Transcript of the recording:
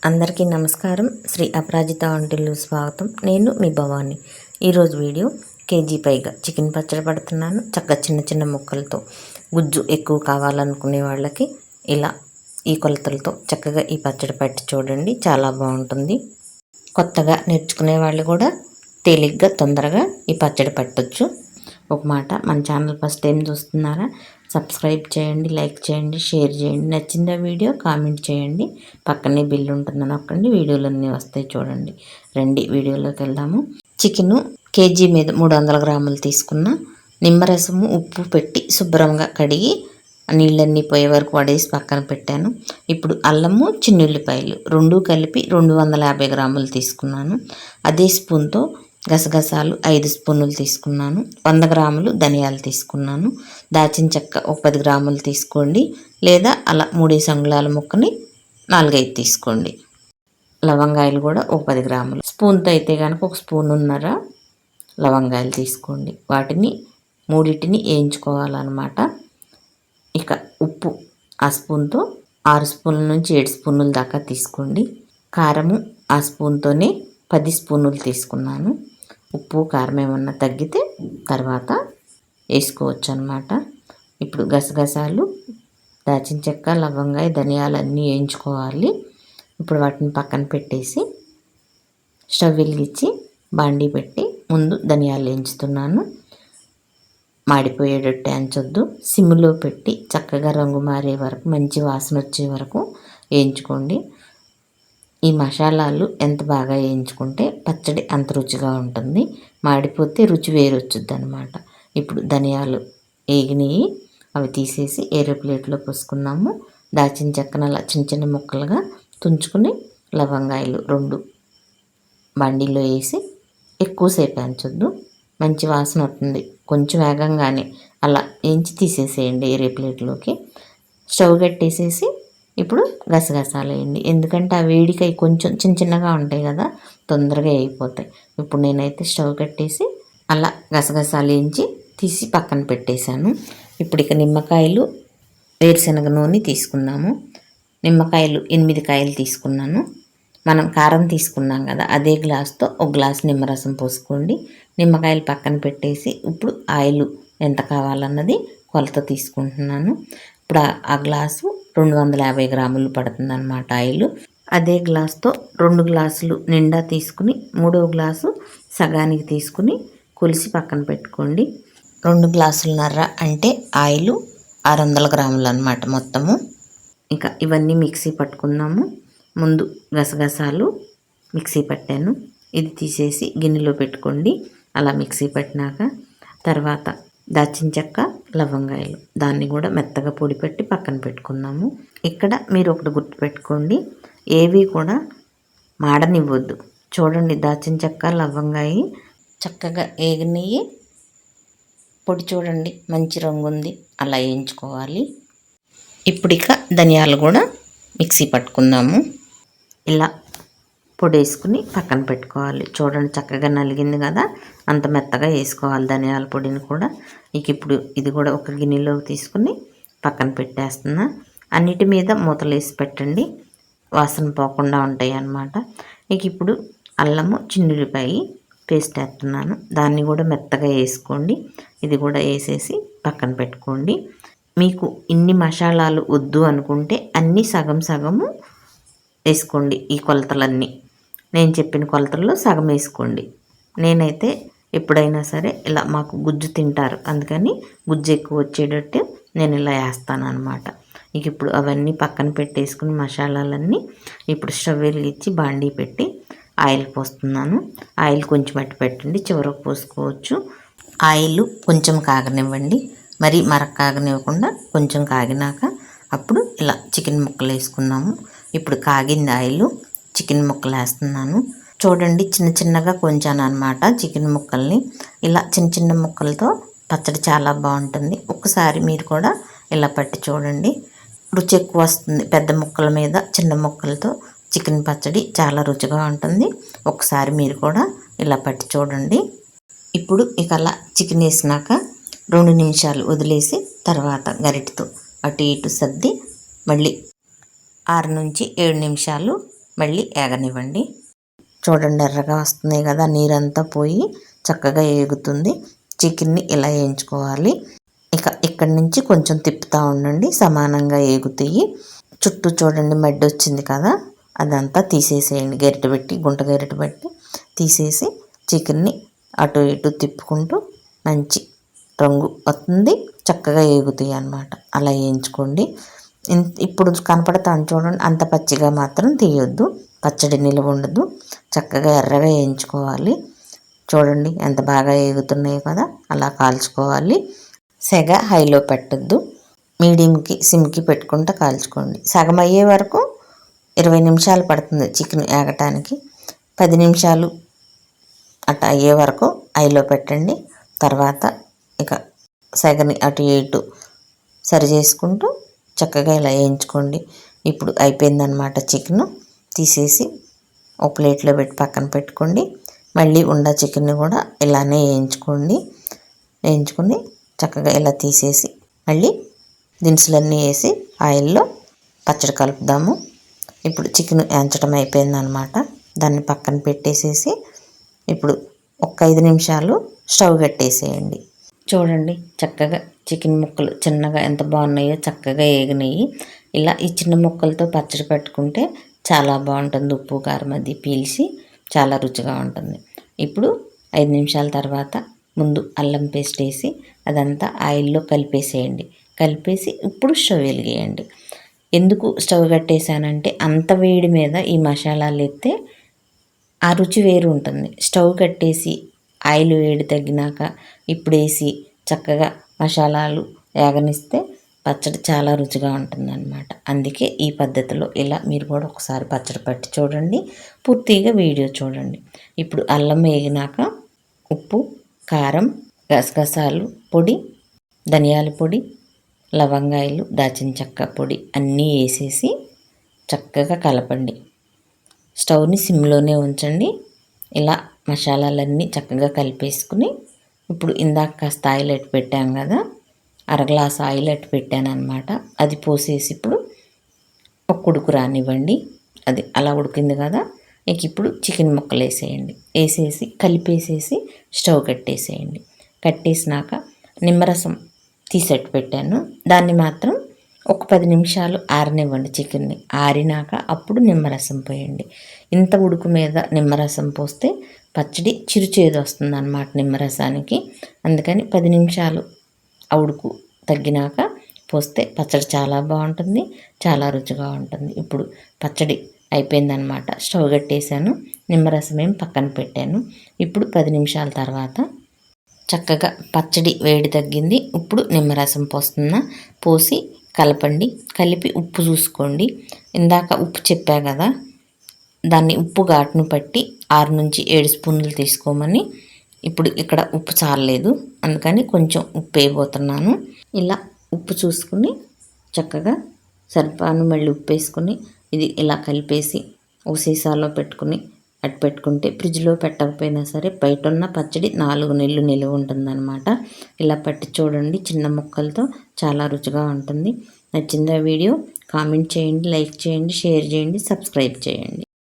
అందరికీ నమస్కారం. శ్రీ అపరాజిత వంటిల్లు స్వాగతం. నేను మీ భవాని. ఈరోజు వీడియో కేజీ పైగా చికెన్ పచ్చడి పడుతున్నాను. చక్కగా చిన్న చిన్న ముక్కలతో గుజ్జు ఎక్కువ కావాలనుకునే వాళ్ళకి ఇలా ఈ కొలతలతో చక్కగా ఈ పచ్చడి పట్టి చూడండి, చాలా బాగుంటుంది. కొత్తగా నేర్చుకునే వాళ్ళు కూడా తేలిగ్గా తొందరగా ఈ పచ్చడి పట్టొచ్చు. ఒక మాట, మన ఛానల్ ఫస్ట్ టైం చూస్తున్నారా? సబ్స్క్రైబ్ చేయండి, లైక్ చేయండి, షేర్ చేయండి. నచ్చిందా వీడియో కామెంట్ చేయండి. పక్కనే బిల్ ఉంటుంది, నొక్కండి. వీడియోలన్నీ వస్తాయి చూడండి. రండి వీడియోలోకి వెళ్దాము. చికెను కేజీ మీద 300 గ్రాములు తీసుకున్న. నిమ్మరసము ఉప్పు పెట్టి శుభ్రంగా కడిగి నీళ్ళన్నీ పోయే వరకు వడేసి పక్కన పెట్టాను. ఇప్పుడు అల్లము చిన్నుల్లిపాయలు రెండూ కలిపి 250 గ్రాములు తీసుకున్నాను. అదే స్పూన్తో గసగసాలు 5 స్పూన్లు తీసుకున్నాను. 100 గ్రాములు ధనియాలు తీసుకున్నాను. దాచిన చెక్క ఒక 10 గ్రాములు తీసుకోండి, లేదా అలా 3 అంగుళాల ముక్కని 4-5 తీసుకోండి. లవంగాయలు కూడా ఒక 10 గ్రాములు. స్పూన్తో అయితే కనుక ఒక స్పూనున్నర లవంగాయలు తీసుకోండి. వాటిని మూడింటిని వేయించుకోవాలన్నమాట. ఇక ఉప్పు ఆ స్పూన్తో 6 స్పూన్ల నుంచి 7 స్పూన్ల దాకా తీసుకోండి. కారము ఆ స్పూన్తోనే 10 స్పూన్లు తీసుకున్నాను. ఉప్పు కారం ఏమన్నా తగ్గితే తర్వాత వేసుకోవచ్చు అన్నమాట. ఇప్పుడు గసగసాలు, దాచిన చెక్క, లవంగాయ, ధనియాలు అన్నీ వేయించుకోవాలి. ఇప్పుడు వాటిని పక్కన పెట్టేసి స్టవ్ వెలిగించి బాండీ పెట్టి ముందు ధనియాలు వేయించుతున్నాను. మాడిపోయేటట్టు వేయించొద్దు. సిమ్లో పెట్టి చక్కగా రంగు మారే వరకు, మంచి వాసన వచ్చే వరకు వేయించుకోండి. ఈ మసాలాలు ఎంత బాగా వేయించుకుంటే పచ్చడి అంత రుచిగా ఉంటుంది. మాడిపోతే రుచి వేరొచ్చుద్ది అనమాట. ఇప్పుడు ధనియాలు వేగినాయి, అవి తీసేసి ఏరే ప్లేట్లో పోసుకున్నాము. దాచిన చెక్కన అలా చిన్న చిన్న ముక్కలుగా తుంచుకుని లవంగాయలు 2 బండిలో వేసి ఎక్కువసేపు వేయించొద్దు, మంచి వాసన వస్తుంది. కొంచెం వేగంగానే అలా వేయించి తీసేసేయండి ఏరే ప్లేట్లోకి. స్టవ్ కట్టేసేసి ఇప్పుడు గసగసాలు వేయండి. ఎందుకంటే ఆ వేడికి అవి కొంచెం చిన్న చిన్నగా ఉంటాయి కదా, తొందరగా అయిపోతాయి. ఇప్పుడు నేనైతే స్టవ్ కట్టేసి అలా గసగసాలు వేయించి తీసి పక్కన పెట్టేశాను. ఇప్పుడు ఇక నిమ్మకాయలు, వేరుశనగ నూనె తీసుకున్నాము. నిమ్మకాయలు 8 కాయలు తీసుకున్నాను. మనం కారం తీసుకున్నాం కదా, అదే గ్లాస్తో ఒక గ్లాస్ నిమ్మరసం పోసుకోండి. నిమ్మకాయలు పక్కన పెట్టేసి ఇప్పుడు ఆయిల్ ఎంత కావాలన్నది కొలత తీసుకుంటున్నాను. ఇప్పుడు ఆ గ్లాసు 250 గ్రాములు పడుతుంది అన్నమాట ఆయిల్. అదే గ్లాస్తో 2 గ్లాసులు నిండా తీసుకుని 3వ గ్లాసు సగానికి తీసుకుని కొలిసి పక్కన పెట్టుకోండి. 2 గ్లాసులన్నర అంటే ఆయిల్ 600 గ్రాములు అన్నమాట మొత్తము. ఇక ఇవన్నీ మిక్సీ పట్టుకుందాము. ముందు గసగసాలు మిక్సీ పట్టాను, ఇది తీసేసి గిన్నెలో పెట్టుకోండి. అలా మిక్సీ పట్టినాక తర్వాత దాచిన చెక్క, లవంగాయలు దాన్ని కూడా మెత్తగా పొడి పెట్టి పక్కన పెట్టుకున్నాము. ఇక్కడ మీరు ఒకటి గుర్తుపెట్టుకోండి, ఏవి కూడా మాడనివ్వద్దు. చూడండి, దాచిన చెక్క, లవంగాయ చక్కగా ఏగినవి, పొడి చూడండి మంచి రంగు ఉంది, అలా వేయించుకోవాలి. ఇప్పుడు ఇక ధనియాలు కూడా మిక్సీ పట్టుకుందాము. ఇలా పొడి వేసుకుని పక్కన పెట్టుకోవాలి. చూడండి చక్కగా నలిగింది కదా, అంత మెత్తగా వేసుకోవాలి ధనియాల పొడిని కూడా. ఇక ఇప్పుడు ఇది కూడా ఒక గిన్నెలోకి తీసుకుని పక్కన పెట్టేస్తున్నా. అన్నిటి మీద మూతలు వేసి పెట్టండి, వాసన పోకుండా ఉంటాయి అన్నమాట. ఇక ఇప్పుడు అల్లము చిన్నుల్లిపాయ పేస్ట్ వేస్తున్నాను, దాన్ని కూడా మెత్తగా వేసుకోండి. ఇది కూడా వేసేసి పక్కన పెట్టుకోండి. మీకు ఇన్ని మసాలాలు వద్దు అనుకుంటే అన్నీ సగం సగము వేసుకోండి. ఈ కొలతలన్నీ నేను చెప్పిన కొలతల్లో సగం వేసుకోండి. నేనైతే ఎప్పుడైనా సరే ఇలా, మాకు గుజ్జు తింటారు, అందుకని గుజ్జు ఎక్కువ వచ్చేటట్టు నేను ఇలా వేస్తాను అనమాట. ఇక ఇప్పుడు అవన్నీ పక్కన పెట్టేసుకుని మసాలాలన్నీ ఇప్పుడు స్టవ్ వెలిగించి బాండీ పెట్టి ఆయిల్ పోస్తున్నాను. ఆయిల్ కొంచెం అట్టి పెట్టండి, చివరకు పోసుకోవచ్చు. ఆయిల్ కొంచెం కాగనివ్వండి, మరి మరక కాగనివ్వకుండా కొంచెం కాగినాక అప్పుడు ఇలా చికెన్ ముక్కలు వేసుకున్నాము. ఇప్పుడు కాగింది ఆయిల్, చికెన్ ముక్కలు వేస్తున్నాను. చూడండి చిన్న చిన్నగా కొంచాను అనమాట చికెన్ ముక్కల్ని. ఇలా చిన్న చిన్న ముక్కలతో పచ్చడి చాలా బాగుంటుంది. ఒక్కసారి మీరు కూడా ఇలా పట్టి చూడండి, రుచి ఎక్కువ వస్తుంది. పెద్ద ముక్కల మీద చిన్న ముక్కలతో చికెన్ పచ్చడి చాలా రుచిగా ఉంటుంది. ఒకసారి మీరు కూడా ఇలా పట్టి చూడండి. ఇప్పుడు ఇక అలా చికెన్ వేసినాక 2 నిమిషాలు వదిలేసి తర్వాత గరిటెతో అటు ఇటు సర్ది మళ్ళీ 6 నుంచి 7 నిమిషాలు మళ్ళీ ఏగనివ్వండి. చూడండి ఎర్రగా వస్తున్నాయి కదా, నీరంతా పోయి చక్కగా ఏగుతుంది. చికెన్ని ఇలా వేయించుకోవాలి. ఇక్కడి నుంచి కొంచెం తిప్పుతూ ఉండండి, సమానంగా ఏగుతాయి. చుట్టూ చూడండి మడ్డి వచ్చింది కదా, అదంతా తీసేసేయండి. గుంట గరిటె పెట్టి తీసేసి చికెన్ని అటు ఇటు తిప్పుకుంటూ మంచి రంగు వస్తుంది, చక్కగా ఏగుతాయి అన్నమాట. అలా వేయించుకోండి. ఇప్పుడు కనపడతాను చూడండి, అంత పచ్చిగా మాత్రం తీయొద్దు, పచ్చడి నిలువ ఉండదు. చక్కగా ఎర్రగా వేయించుకోవాలి. చూడండి ఎంత బాగా ఏగుతున్నాయో కదా, అలా కాల్చుకోవాలి. సెగ హైలో పెట్టద్దు, మీడియంకి సిమ్కి పెట్టుకుంటూ కాల్చుకోండి. సగం అయ్యే వరకు 20 నిమిషాలు పడుతుంది చికెన్ ఏగటానికి. 10 నిమిషాలు అట్లా అయ్యే వరకు హైలో పెట్టండి. తర్వాత ఇక సెగని అటు ఇటు సరి చేసుకుంటూ చక్కగా ఇలా వేయించుకోండి. ఇప్పుడు అయిపోయిందనమాట. చికెన్ తీసేసి ఒక ప్లేట్లో పెట్టి పక్కన పెట్టుకోండి. మళ్ళీ చికెన్ని కూడా ఇలానే వేయించుకుని చక్కగా ఇలా తీసేసి మళ్ళీ దినుసులన్నీ వేసి ఆయిల్లో పచ్చడి కలుపుదాము. ఇప్పుడు చికెన్ వేయించడం అయిపోయిందనమాట. దాన్ని పక్కన పెట్టేసేసి ఇప్పుడు ఒక 5 నిమిషాలు స్టవ్ కట్టేసేయండి. చూడండి చక్కగా చికెన్ ముక్కలు చిన్నగా ఎంత బాగున్నాయో, చక్కగా ఏగినాయి. ఇలా ఈ చిన్న ముక్కలతో పచ్చడి పెట్టుకుంటే చాలా బాగుంటుంది. ఉప్పు కారం అది పీల్చి చాలా రుచిగా ఉంటుంది. ఇప్పుడు 5 నిమిషాల తర్వాత ముందు అల్లం పేస్ట్ వేసి అదంతా ఆయిల్లో కలిపేసేయండి. కలిపేసి ఇప్పుడు స్టవ్ వెలిగేయండి. ఎందుకు స్టవ్ కట్టేసానంటే అంత వేడి మీద ఈ మసాలాలు ఎత్తే ఆ రుచి వేరు ఉంటుంది. స్టవ్ కట్టేసి ఆయిల్ వేడి తగ్గినాక ఇప్పుడు వేసి చక్కగా మసాలాలు వేగనిస్తే పచ్చడి చాలా రుచిగా ఉంటుందన్నమాట. అందుకే ఈ పద్ధతిలో ఇలా మీరు కూడా ఒకసారి పచ్చడి పట్టి చూడండి, పూర్తిగా వీడియో చూడండి. ఇప్పుడు అల్లం వేగినాక ఉప్పు, కారం, గసగసాలు పొడి, ధనియాల పొడి, లవంగాయలు, దాచిన చెక్క పొడి అన్నీ వేసేసి చక్కగా కలపండి. స్టవ్ని సిమ్లోనే ఉంచండి. ఇలా మసాలాలన్నీ చక్కగా కలిపేసుకుని ఇప్పుడు ఇందాక కాస్త ఆయిల్ ఎట్టు పెట్టాం కదా, 1/2 గ్లాస్ ఆయిల్ ఎట్టు పెట్టాను అనమాట. అది పోసేసి ఇప్పుడు ఒక ఉడుకు రానివ్వండి. అది అలా ఉడికింది కదా, ఇప్పుడు చికెన్ ముక్కలు వేసేయండి. వేసేసి కలిపేసేసి స్టవ్ కట్టేసేయండి. కట్టేసినాక నిమ్మరసం తీసెట్టు పెట్టాను, దాన్ని మాత్రం ఒక 10 నిమిషాలు ఆరనివ్వండి. చికెన్ని ఆరినాక అప్పుడు నిమ్మరసం పోయండి. ఇంత ఉడుకు మీద నిమ్మరసం పోస్తే పచ్చడి చిరుచేదు వస్తుంది అన్నమాట నిమ్మరసానికి. అందుకని 10 నిమిషాలు ఆ ఉడుకు తగ్గినాక పోస్తే పచ్చడి చాలా బాగుంటుంది, చాలా రుచిగా ఉంటుంది. ఇప్పుడు పచ్చడి అయిపోయిందనమాట. స్టవ్ కట్టేసాను, నిమ్మరసం ఏం పక్కన పెట్టాను. ఇప్పుడు 10 నిమిషాల తర్వాత చక్కగా పచ్చడి వేడి తగ్గింది. ఇప్పుడు నిమ్మరసం పోసి కలపండి. కలిపి ఉప్పు చూసుకోండి. ఇందాక ఉప్పు చెప్పా కదా, దాన్ని ఉప్పు ఘాటును పట్టి 6 నుంచి 7 స్పూన్లు తీసుకోమని. ఇప్పుడు ఇక్కడ ఉప్పు చాలలేదు, అందుకని కొంచెం ఉప్పు వేయబోతున్నాను. ఇలా ఉప్పు చూసుకుని చక్కగా సరిపాను మళ్ళీ ఉప్పు వేసుకుని ఇది ఇలా కలిపేసి ఒక సీసాలో పెట్టుకుని అటు పెట్టుకుంటే ఫ్రిడ్జ్లో పెట్టకపోయినా సరే బయట ఉన్న పచ్చడి 4 నెలలు నిలువ ఉంటుందన్నమాట. ఇలా పట్టి చూడండి, చిన్న ముక్కలతో చాలా రుచిగా ఉంటుంది. నచ్చిందా వీడియో? కామెంట్ చేయండి, లైక్ చేయండి, షేర్ చేయండి, సబ్స్క్రైబ్ చేయండి.